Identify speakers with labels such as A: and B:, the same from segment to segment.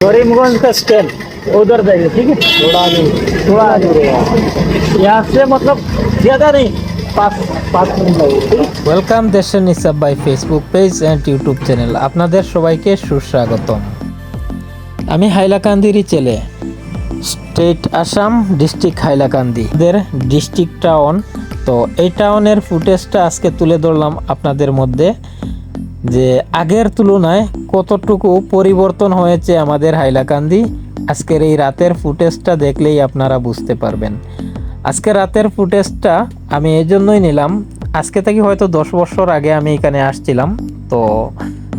A: करीमगंज का स्टैंड उधर जाइए, ठीक है। थोड़ा आगे रहेगा। यहाँ से मतलब ज्यादा नहीं, 5 मिनट लगेगा, ठीक है।
B: ওয়েলকাম দেশের নিসাব by facebook page and youtube channel. আপনাদের সবাইকে সুস্বাগতম। আমি হাইলাকান্দিরই ছেলে, স্টেট আসাম, ডিস্ট্রিক্ট হাইলাকান্দি, এদের ডিস্ট্রিক্ট টাউন। তো এই টাউনের ফুটেজটা আজকে তুলে ধরলাম আপনাদের মধ্যে, যে আগের তুলনায় কতটুকু পরিবর্তন হয়েছে আমাদের হাইলাকান্দি। আজকের এই রাতের ফুটেজটা দেখলেই আপনারা বুঝতে পারবেন। আজকে রাতের ফুটেজটা আমি এই জন্যই নিলাম, আজকে থেকে হয়তো 10 বছর আগে আমি এখানে আসছিলাম। তো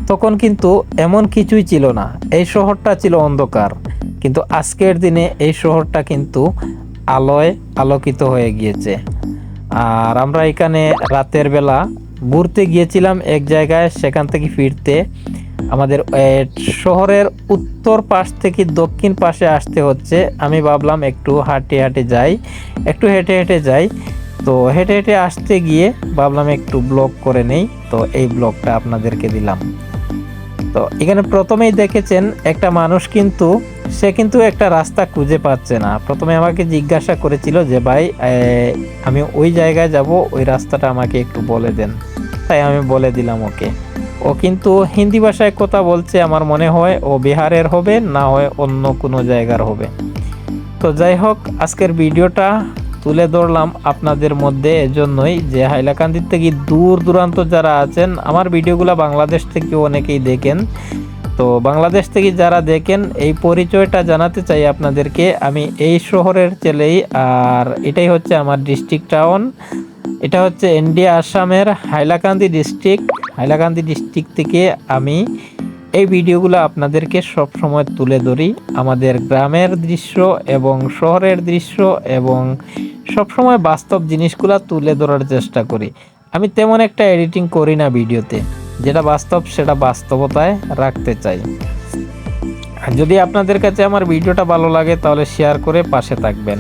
B: তখন কিন্তু এমন কিছুই ছিল না, এই শহরটা ছিল অন্ধকার। কিন্তু আজকের দিনে এই শহরটা কিন্তু আলোয় আলোকিত হয়ে গিয়েছে। আর আমরা এখানে রাতের বেলা ঘুরতে গিয়েছিলাম এক জায়গায়, সেখান থেকে ফিরতে আমাদের শহরের উত্তর পাশ থেকে দক্ষিণ পাশে আসতে হচ্ছে। আমি ভাবলাম একটু হেঁটে হেঁটে যাই। তো হেঁটে হেঁটে আসতে গিয়ে ভাবলাম একটু ব্লগ করে নেই, তো এই ব্লগটা আপনাদেরকে দিলাম। তো এখানে প্রথমেই দেখেছেন একটা মানুষ কিন্তু সে কিন্তু একটা রাস্তা খুঁজে পাচ্ছে না। প্রথমে আমাকে জিজ্ঞাসা করেছিল যে ভাই আমি ওই জায়গায় যাব, ওই রাস্তাটা আমাকে একটু বলে দেন। তাই আমি বলে দিলাম ওকে। ও কিন্তু হিন্দি ভাষায় কথা বলছে, আমার মনে হয় ও বিহারের হবে, না হয় অন্য কোনো জায়গার হবে। তো যাই হোক, আজকের ভিডিওটা তুলে ধরলাম আপনাদের মধ্যে এজন্যই যে হাইলাকান্দি থেকে দূর দূরান্ত যারা আছেন, আমার ভিডিওগুলো বাংলাদেশ থেকে অনেকেই দেখেন। তো বাংলাদেশ থেকে যারা দেখেন, এই পরিচয়টা জানাতে চাই আপনাদেরকে, আমি এই শহরের ছেলেই। আর এটাই হচ্ছে আমার ডিস্ট্রিক্ট টাউন। এটা হচ্ছে ইন্ডিয়া আসামের হাইলাকান্দি ডিস্ট্রিক্ট থেকে আমি এই ভিডিওগুলো আপনাদেরকে সব সময় তুলে ধরি। আমাদের গ্রামের দৃশ্য এবং শহরের দৃশ্য এবং সব সময় বাস্তব জিনিসগুলো তুলে ধরার চেষ্টা করি। আমি তেমন একটা এডিটিং করি না ভিডিওতে, যেটা বাস্তব সেটা বাস্তবতায় রাখতে চাই। আর যদি আপনাদের কাছে আমার ভিডিওটা ভালো লাগে তাহলে শেয়ার করে পাশে থাকবেন।